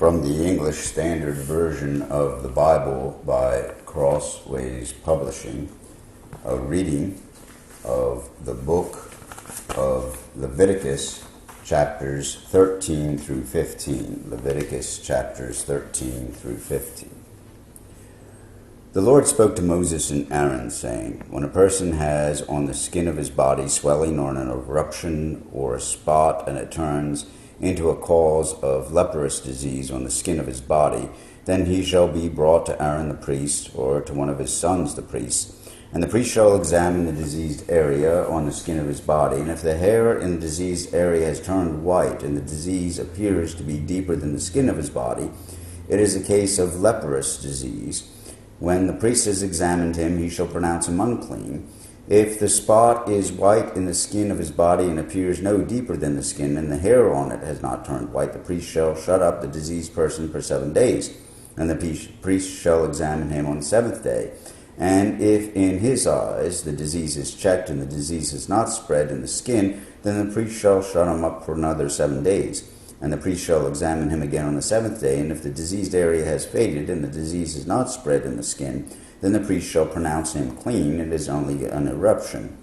From the English Standard Version of the Bible by Crossways Publishing, a reading of the book of Leviticus, chapters 13 through 15. Leviticus chapters 13 through 15. The Lord spoke to Moses and Aaron, saying, When a person has on the skin of his body swelling or an eruption or a spot, and it turns into a cause of leprous disease on the skin of his body, then he shall be brought to Aaron the priest, or to one of his sons the priests. And the priest shall examine the diseased area on the skin of his body, and if the hair in the diseased area has turned white, and the disease appears to be deeper than the skin of his body, it is a case of leprous disease. When the priest has examined him, he shall pronounce him unclean. If the spot is white in the skin of his body and appears no deeper than the skin, and the hair on it has not turned white, the priest shall shut up the diseased person for 7 days. And the priest shall examine him on the 7th day. And if in his eyes the disease is checked and the disease is not spread in the skin, then the priest shall shut him up for another 7 days. And the priest shall examine him again on the 7th day, and if the diseased area has faded and the disease is not spread in the skin, then the priest shall pronounce him clean. It is only an eruption.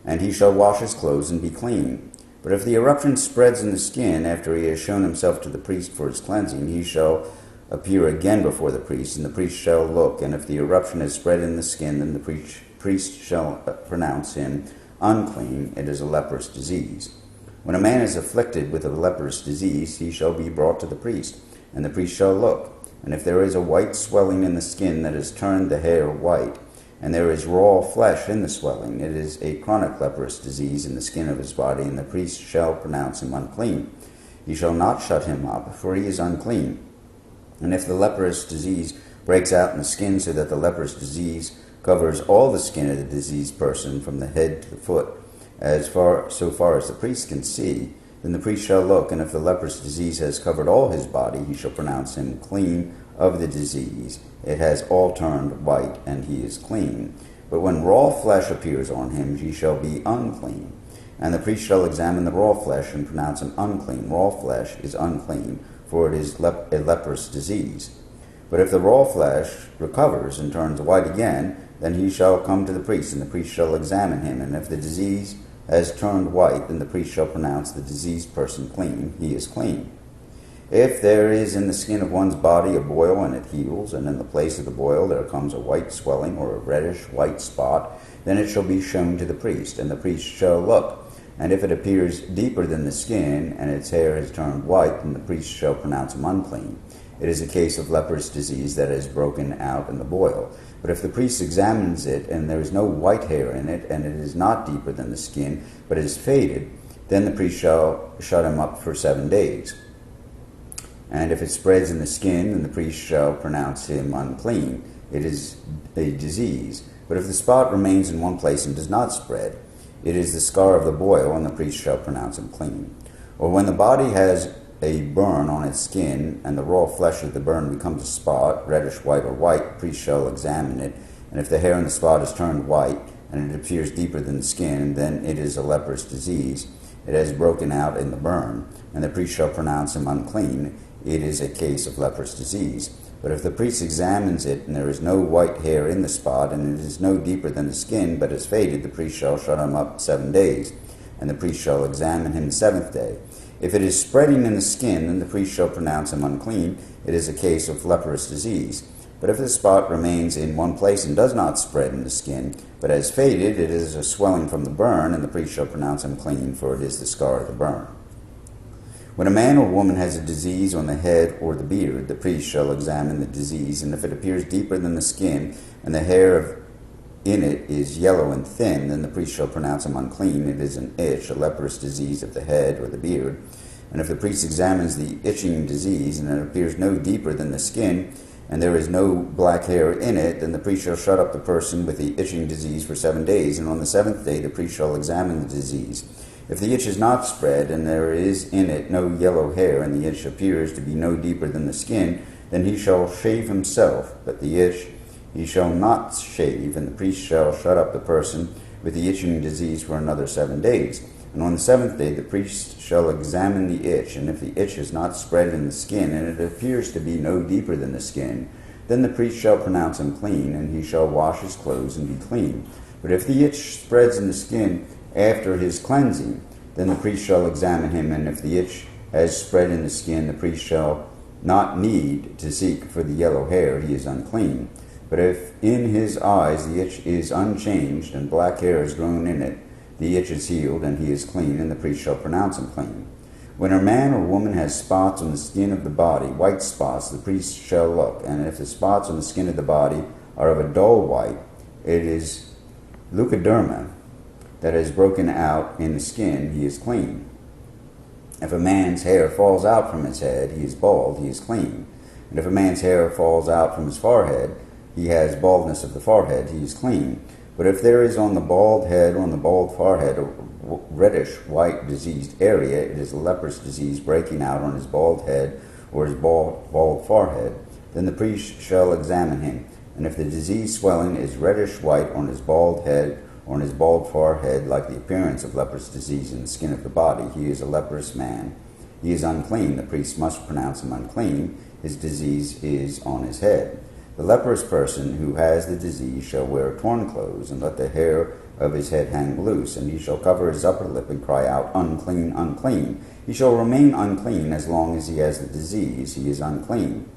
And he shall wash his clothes and be clean. But if the eruption spreads in the skin after he has shown himself to the priest for his cleansing, he shall appear again before the priest, and the priest shall look. And if the eruption is spread in the skin, then the priest shall pronounce him unclean. It is a leprous disease. When a man is afflicted with a leprous disease, he shall be brought to the priest, and the priest shall look. And if there is a white swelling in the skin that has turned the hair white, and there is raw flesh in the swelling, it is a chronic leprous disease in the skin of his body, and the priest shall pronounce him unclean. He shall not shut him up, for he is unclean. And if the leprous disease breaks out in the skin, so that the leprous disease covers all the skin of the diseased person from the head to the foot, so far as the priest can see, then the priest shall look, and if the leprous disease has covered all his body, he shall pronounce him clean of the disease. It has all turned white, and he is clean. But when raw flesh appears on him, he shall be unclean. And the priest shall examine the raw flesh and pronounce him unclean. Raw flesh is unclean, for it is a leprous disease. But if the raw flesh recovers and turns white again, then he shall come to the priest, and the priest shall examine him. And if the disease has turned white, then the priest shall pronounce the diseased person clean. He is clean. If there is in the skin of one's body a boil and it heals, and in the place of the boil there comes a white swelling or a reddish white spot, then it shall be shown to the priest, and the priest shall look. And if it appears deeper than the skin, and its hair has turned white, then the priest shall pronounce him unclean. It is a case of leprous disease that has broken out in the boil. But if the priest examines it, and there is no white hair in it, and it is not deeper than the skin, but is faded, then the priest shall shut him up for 7 days. And if it spreads in the skin, then the priest shall pronounce him unclean. It is a disease. But if the spot remains in one place and does not spread, it is the scar of the boil, and the priest shall pronounce him clean. Or when the body has a burn on its skin, and the raw flesh of the burn becomes a spot, reddish white or white, the priest shall examine it. And if the hair in the spot is turned white, and it appears deeper than the skin, then it is a leprous disease. It has broken out in the burn, and the priest shall pronounce him unclean. It is a case of leprous disease. But if the priest examines it, and there is no white hair in the spot, and it is no deeper than the skin, but is faded, the priest shall shut him up 7 days. And the priest shall examine him the 7th day. If it is spreading in the skin, then the priest shall pronounce him unclean. It is a case of leprous disease. But if the spot remains in one place and does not spread in the skin, but has faded, it is a swelling from the burn, and the priest shall pronounce him clean, for it is the scar of the burn. When a man or woman has a disease on the head or the beard, the priest shall examine the disease, and if it appears deeper than the skin, and the hair in it is yellow and thin, then the priest shall pronounce him unclean. It is an itch, a leprous disease of the head or the beard. And if the priest examines the itching disease, and it appears no deeper than the skin, and there is no black hair in it, then the priest shall shut up the person with the itching disease for 7 days, and on the 7th day the priest shall examine the disease. If the itch is not spread, and there is in it no yellow hair, and the itch appears to be no deeper than the skin, then he shall shave himself, but the itch he shall not shave, and the priest shall shut up the person with the itching disease for another 7 days. And on the seventh day the priest shall examine the itch, and if the itch is not spread in the skin, and it appears to be no deeper than the skin, then the priest shall pronounce him clean, and he shall wash his clothes and be clean. But if the itch spreads in the skin after his cleansing, then the priest shall examine him, and if the itch has spread in the skin, the priest shall not need to seek for the yellow hair, he is unclean. But if in his eyes the itch is unchanged, and black hair is grown in it, the itch is healed, and he is clean, and the priest shall pronounce him clean. When a man or woman has spots on the skin of the body, white spots, the priest shall look, and if the spots on the skin of the body are of a dull white, it is leukoderma that has broken out in the skin, he is clean. If a man's hair falls out from his head, he is bald, he is clean. And if a man's hair falls out from his forehead, he has baldness of the forehead, he is clean. But if there is on the bald head or on the bald forehead a reddish white diseased area, it is a leprous disease breaking out on his bald head or his bald forehead, then the priest shall examine him. And if the disease swelling is reddish white on his bald head or on his bald forehead, like the appearance of leprous disease in the skin of the body, he is a leprous man. He is unclean. The priest must pronounce him unclean. His disease is on his head. The leprous person who has the disease shall wear torn clothes, and let the hair of his head hang loose, and he shall cover his upper lip and cry out, Unclean, unclean. He shall remain unclean as long as he has the disease. He is unclean.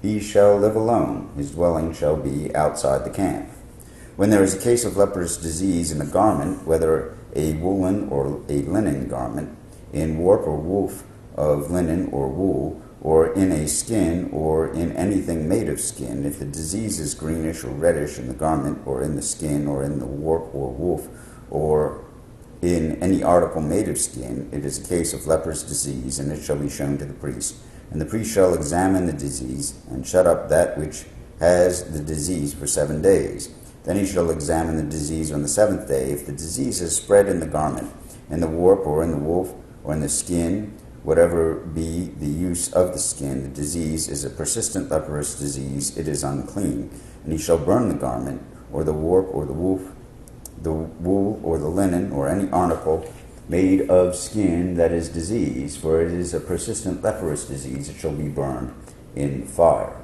He shall live alone. His dwelling shall be outside the camp. When there is a case of leprous disease in a garment, whether a woolen or a linen garment, in warp or woof of linen or wool, or in a skin, or in anything made of skin, if the disease is greenish or reddish in the garment, or in the skin, or in the warp or woof, or in any article made of skin, it is a case of leprous disease, and it shall be shown to the priest. And the priest shall examine the disease, and shut up that which has the disease for 7 days. Then he shall examine the disease on the seventh day. If the disease has spread in the garment, in the warp, or in the woof, or in the skin, whatever be the use of the skin, the disease is a persistent leprous disease, it is unclean. And he shall burn the garment, or the warp, or the woof, the wool, or the linen, or any article made of skin that is diseased, for it is a persistent leprous disease, it shall be burned in fire.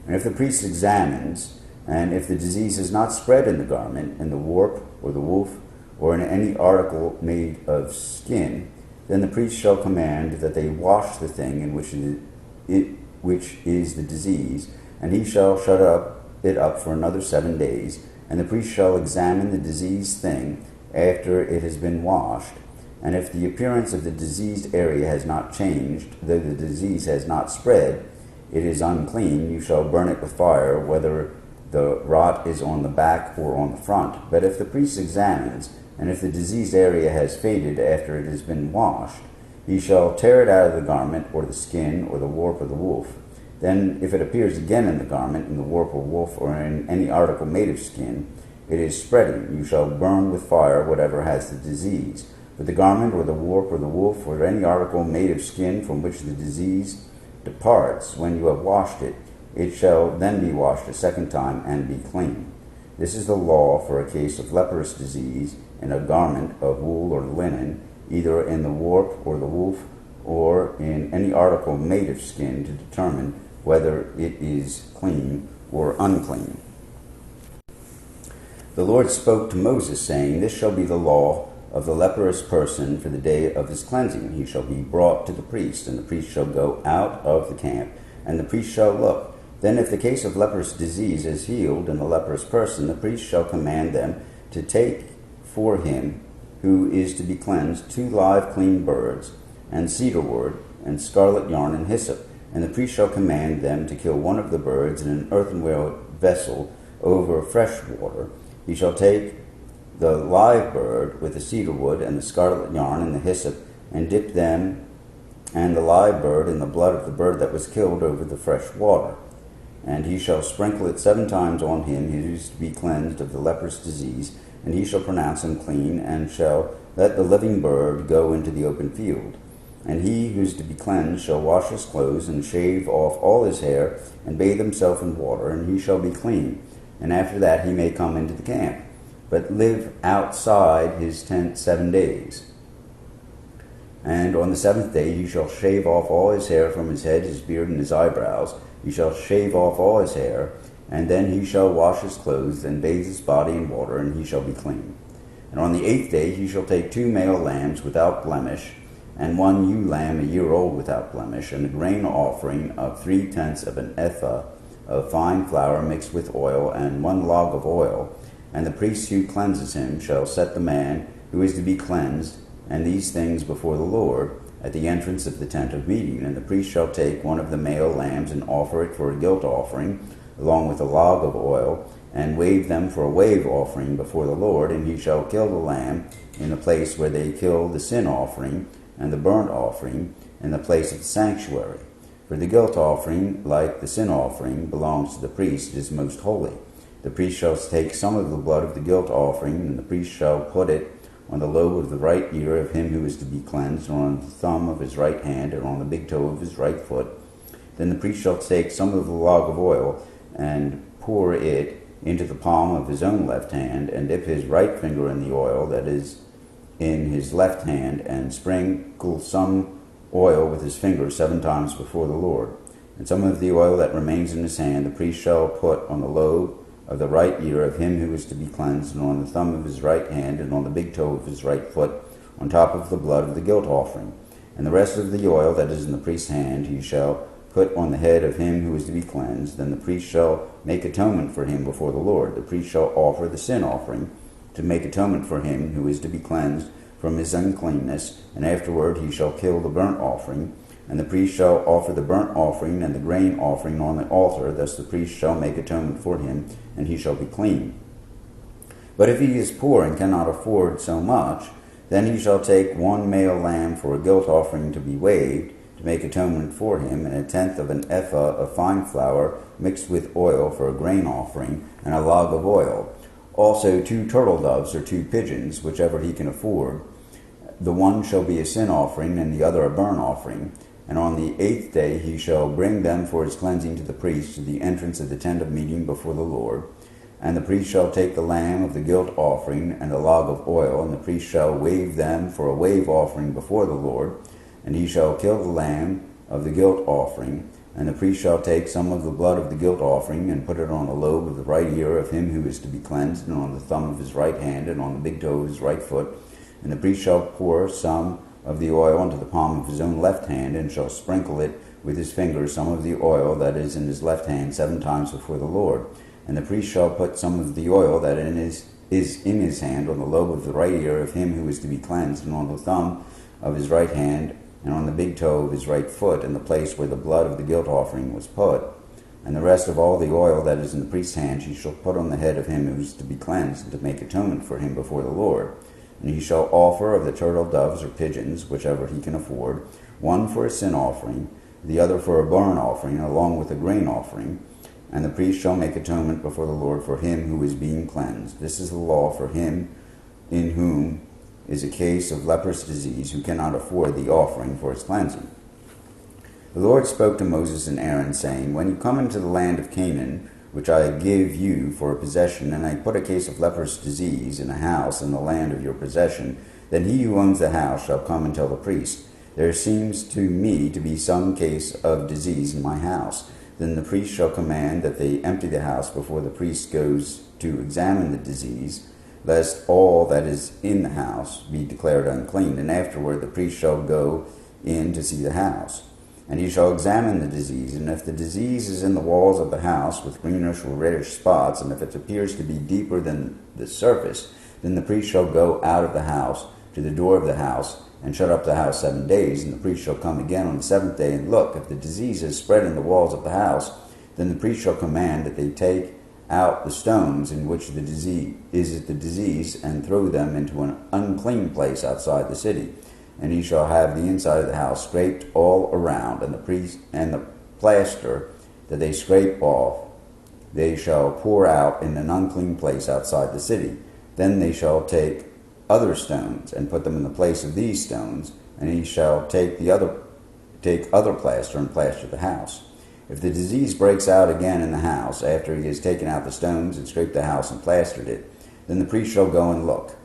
And if the priest examines, and if the disease is not spread in the garment, in the warp, or the woof, or in any article made of skin, then the priest shall command that they wash the thing in which is the disease, and he shall shut it up for another 7 days. And the priest shall examine the diseased thing after it has been washed. And if the appearance of the diseased area has not changed, though the disease has not spread, it is unclean. You shall burn it with fire, whether the rot is on the back or on the front. But if the priest examines, and if the diseased area has faded after it has been washed, he shall tear it out of the garment, or the skin, or the warp, or the woof. Then, if it appears again in the garment, in the warp or woof, or in any article made of skin, it is spreading. You shall burn with fire whatever has the disease. But the garment, or the warp, or the woof, or any article made of skin from which the disease departs, when you have washed it, it shall then be washed a second time and be clean. This is the law for a case of leprous disease in a garment of wool or linen, either in the warp or the woof, or in any article made of skin, to determine whether it is clean or unclean. The Lord spoke to Moses, saying, This shall be the law of the leprous person for the day of his cleansing. He shall be brought to the priest, and the priest shall go out of the camp, and the priest shall look. Then if the case of leprous disease is healed in the leprous person, the priest shall command them to take for him who is to be cleansed 2 live clean birds, and cedar wood, and scarlet yarn, and hyssop. And the priest shall command them to kill one of the birds in an earthenware vessel over fresh water. He shall take the live bird with the cedar wood, and the scarlet yarn, and the hyssop, and dip them and the live bird in the blood of the bird that was killed over the fresh water. And he shall sprinkle it 7 times on him who is to be cleansed of the leprous disease, and he shall pronounce him clean, and shall let the living bird go into the open field. And he who is to be cleansed shall wash his clothes, and shave off all his hair, and bathe himself in water, and he shall be clean. And after that he may come into the camp. but live outside his tent 7 days. And on the 7th day he shall shave off all his hair from his head, his beard, and his eyebrows. He shall shave off all his hair, and then he shall wash his clothes, and bathe his body in water, and he shall be clean. And on the 8th day he shall take 2 male lambs without blemish, and 1 ewe lamb a year old without blemish, and a grain offering of 3/10 of an ephah of fine flour mixed with oil, and 1 log of oil. And the priest who cleanses him shall set the man who is to be cleansed and these things before the Lord at the entrance of the tent of meeting. And the priest shall take 1 of the male lambs and offer it for a guilt offering, along with a log of oil, and wave them for a wave offering before the Lord. And he shall kill the lamb in the place where they kill the sin offering and the burnt offering, in the place of the sanctuary. For the guilt offering, like the sin offering, belongs to the priest. It is most holy. The priest shall take some of the blood of the guilt offering, and the priest shall put it on the lobe of the right ear of him who is to be cleansed, and on the thumb of his right hand, and on the big toe of his right foot. Then the priest shall take some of the log of oil, and pour it into the palm of his own left hand, and dip his right finger in the oil that is in his left hand, and sprinkle some oil with his finger 7 times before the Lord. And some of the oil that remains in his hand the priest shall put on the lobe of the right ear of him who is to be cleansed, and on the thumb of his right hand, and on the big toe of his right foot, on top of the blood of the guilt offering. And the rest of the oil that is in the priest's hand he shall put on the head of him who is to be cleansed. Then the priest shall make atonement for him before the Lord. The priest shall offer the sin offering to make atonement for him who is to be cleansed from his uncleanness, and afterward he shall kill the burnt offering. And the priest shall offer the burnt offering and the grain offering on the altar. Thus the priest shall make atonement for him, and he shall be clean. But if he is poor and cannot afford so much, then he shall take 1 male lamb for a guilt offering to be waved, to make atonement for him, and 1/10 of an ephah of fine flour mixed with oil for a grain offering, and a log of oil. Also 2 turtle doves or 2 pigeons, whichever he can afford. The one shall be a sin offering, and the other a burnt offering. And on the 8th day he shall bring them for his cleansing to the priest to the entrance of the tent of meeting before the Lord. And the priest shall take the lamb of the guilt offering and a log of oil, and the priest shall wave them for a wave offering before the Lord. And he shall kill the lamb of the guilt offering. And the priest shall take some of the blood of the guilt offering, and put it on the lobe of the right ear of him who is to be cleansed, and on the thumb of his right hand, and on the big toe of his right foot. And the priest shall pour some of the oil into the palm of his own left hand, and shall sprinkle it with his fingers, some of the oil that is in his left hand 7 times before the Lord. And the priest shall put some of the oil that is in his hand on the lobe of the right ear of him who is to be cleansed, and on the thumb of his right hand, and on the big toe of his right foot, in the place where the blood of the guilt offering was put. And the rest of all the oil that is in the priest's hand he shall put on the head of him who is to be cleansed, and to make atonement for him before the Lord. And he shall offer of the turtle doves or pigeons, whichever he can afford, 1 for a sin offering, the other for a burnt offering, along with a grain offering. And the priest shall make atonement before the Lord for him who is being cleansed. This is the law for him in whom is a case of leprous disease, who cannot afford the offering for his cleansing. The Lord spoke to Moses and Aaron, saying, When you come into the land of Canaan, which I give you for a possession, and I put a case of leprous disease in a house in the land of your possession, then he who owns the house shall come and tell the priest, There seems to me to be some case of disease in my house. Then the priest shall command that they empty the house before the priest goes to examine the disease, lest all that is in the house be declared unclean. And afterward the priest shall go in to see the house. And he shall examine the disease, and if the disease is in the walls of the house with greenish or reddish spots, and if it appears to be deeper than the surface, then the priest shall go out of the house to the door of the house, and shut up the house 7 days. And the priest shall come again on the 7th day, and look, if the disease is spread in the walls of the house, then the priest shall command that they take out the stones in which the disease, and throw them into an unclean place outside the city. And he shall have the inside of the house scraped all around, and the priest and the plaster that they scrape off they shall pour out in an unclean place outside the city. Then they shall take other stones and put them in the place of these stones, and he shall take other plaster and plaster the house. If the disease breaks out again in the house after he has taken out the stones and scraped the house and plastered it, then the priest shall go and look.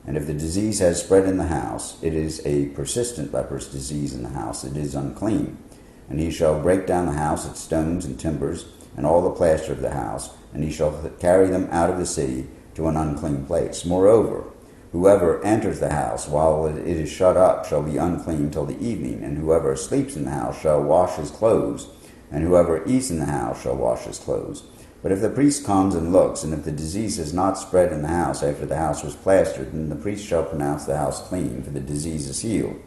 And if the disease has spread in the house, it is a persistent leprous disease in the house, it is unclean. And he shall break down the house, its stones and timbers, and all the plaster of the house, and he shall carry them out of the city to an unclean place. Moreover, whoever enters the house while it is shut up shall be unclean till the evening, and whoever sleeps in the house shall wash his clothes, and whoever eats in the house shall wash his clothes. But if the priest comes and looks, and if the disease has not spread in the house after the house was plastered, then the priest shall pronounce the house clean, for the disease is healed.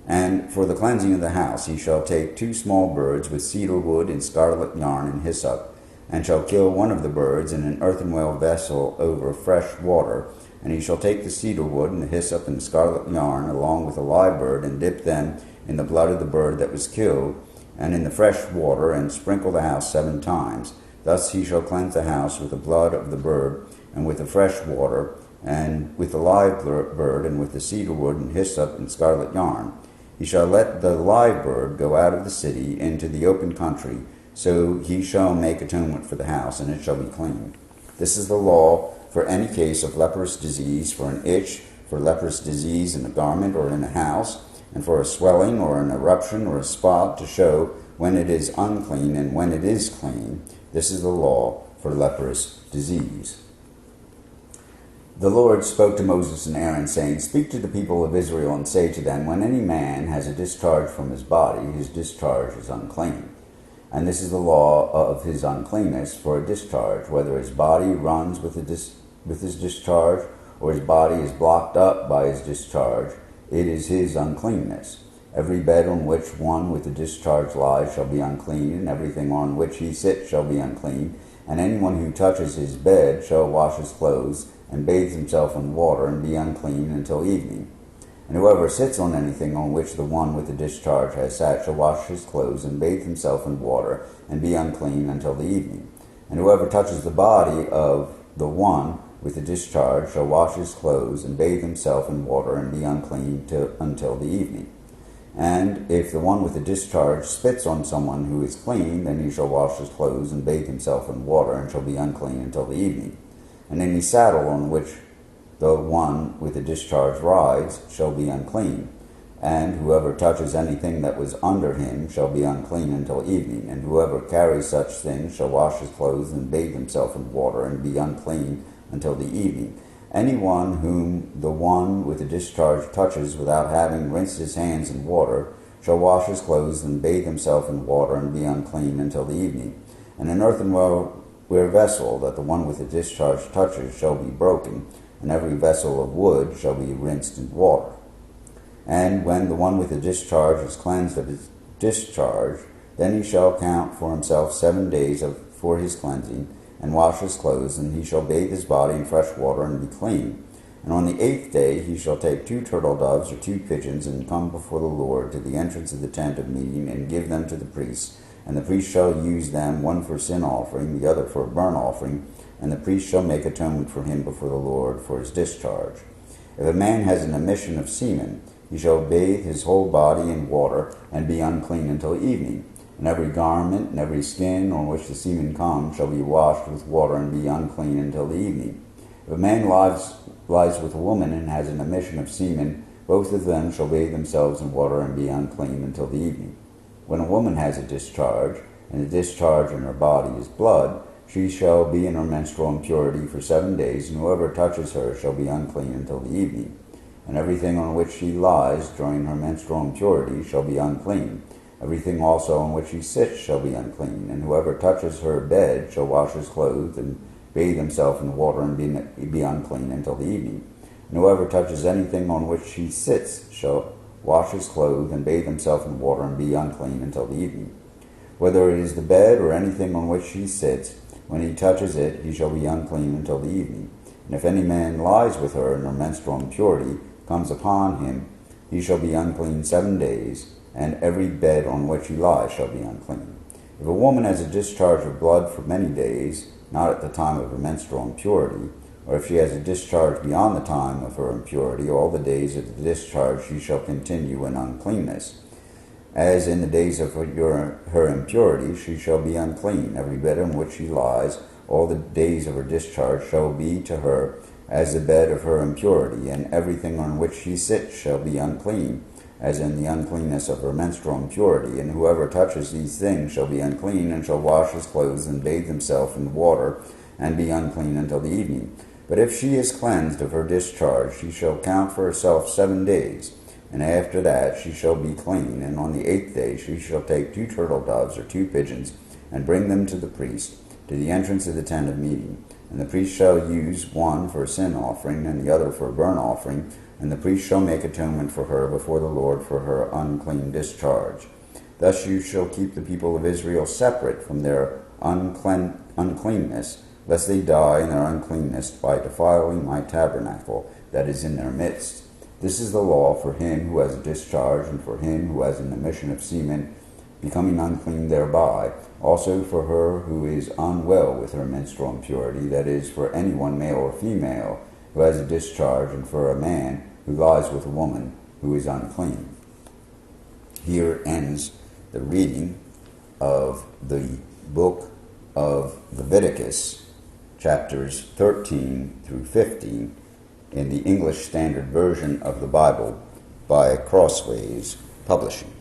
And for the cleansing of the house he shall take 2 small birds with cedar wood and scarlet yarn and hyssop, and shall kill one of the birds in an earthenware vessel over fresh water. And he shall take the cedar wood and the hyssop and the scarlet yarn along with a live bird, and dip them in the blood of the bird that was killed, and in the fresh water, and sprinkle the house 7 times. Thus he shall cleanse the house with the blood of the bird, and with the fresh water, and with the live bird, and with the cedar wood, and hyssop, and scarlet yarn. He shall let the live bird go out of the city into the open country, so he shall make atonement for the house, and it shall be clean. This is the law for any case of leprous disease, for an itch, for leprous disease in a garment or in a house, and for a swelling or an eruption or a spot, to show when it is unclean and when it is clean. This is the law for leprous disease. The Lord spoke to Moses and Aaron, saying, Speak to the people of Israel, and say to them, When any man has a discharge from his body, his discharge is unclean. And this is the law of his uncleanness for a discharge, whether his body runs with his discharge, or his body is blocked up by his discharge, it is his uncleanness. Every bed on which one with a discharge lies shall be unclean, and everything on which he sits shall be unclean. And anyone who touches his bed shall wash his clothes, and bathe himself in water, and be unclean until evening. And whoever sits on anything on which the one with the discharge has sat shall wash his clothes, and bathe himself in water, and be unclean until the evening. And whoever touches the body of the one with the discharge shall wash his clothes, and bathe himself in water, and be unclean until the evening. And if the one with the discharge spits on someone who is clean, then he shall wash his clothes, and bathe himself in water, and shall be unclean until the evening. And any saddle on which the one with the discharge rides shall be unclean. And whoever touches anything that was under him shall be unclean until evening. And whoever carries such things shall wash his clothes, and bathe himself in water, and be unclean until the evening. Anyone whom the one with the discharge touches without having rinsed his hands in water shall wash his clothes, and bathe himself in water, and be unclean until the evening. And an earthenware vessel that the one with the discharge touches shall be broken, and every vessel of wood shall be rinsed in water. And when the one with the discharge is cleansed of his discharge, then he shall count for himself 7 days for his cleansing, and wash his clothes, and he shall bathe his body in fresh water, and be clean. And on the 8th day he shall take 2 turtle doves or 2 pigeons, and come before the Lord to the entrance of the tent of meeting, and give them to the priest. And the priest shall use them, one for sin offering, the other for a burnt offering, and the priest shall make atonement for him before the Lord for his discharge. If a man has an emission of semen, he shall bathe his whole body in water, and be unclean until evening. And every garment and every skin on which the semen comes shall be washed with water, and be unclean until the evening. If a man lies with a woman and has an emission of semen, both of them shall bathe themselves in water, and be unclean until the evening. When a woman has a discharge, and the discharge in her body is blood, she shall be in her menstrual impurity for 7 days, and whoever touches her shall be unclean until the evening. And everything on which she lies during her menstrual impurity shall be unclean. Everything also on which she sits shall be unclean. And whoever touches her bed shall wash his clothes, and bathe himself in water, and be unclean until the evening. And whoever touches anything on which she sits shall wash his clothes, and bathe himself in water, and be unclean until the evening. Whether it is the bed or anything on which he sits, when he touches it, he shall be unclean until the evening. And if any man lies with her, and her menstrual impurity comes upon him, he shall be unclean 7 days, and every bed on which he lies shall be unclean. If a woman has a discharge of blood for many days, not at the time of her menstrual impurity, or if she has a discharge beyond the time of her impurity, all the days of the discharge she shall continue in uncleanness. As in the days of her impurity, she shall be unclean. Every bed on which she lies, all the days of her discharge shall be to her as the bed of her impurity, and everything on which she sits shall be unclean, as in the uncleanness of her menstrual impurity. And whoever touches these things shall be unclean, and shall wash his clothes, and bathe himself in water, and be unclean until the evening. But if she is cleansed of her discharge, she shall count for herself 7 days, and after that she shall be clean. And on the 8th day she shall take 2 turtle doves or 2 pigeons, and bring them to the priest, to the entrance of the tent of meeting. And the priest shall use one for a sin offering, and the other for a burnt offering, and the priest shall make atonement for her before the Lord for her unclean discharge. Thus you shall keep the people of Israel separate from their uncleanness, lest they die in their uncleanness by defiling my tabernacle that is in their midst. This is the law for him who has a discharge, and for him who has an emission of semen, becoming unclean thereby, also for her who is unwell with her menstrual impurity, that is, for anyone, male or female, who has a discharge, and for a man who lies with a woman who is unclean. Here ends the reading of the book of Leviticus, chapters 13 through 15, in the English Standard Version of the Bible by Crossways Publishing.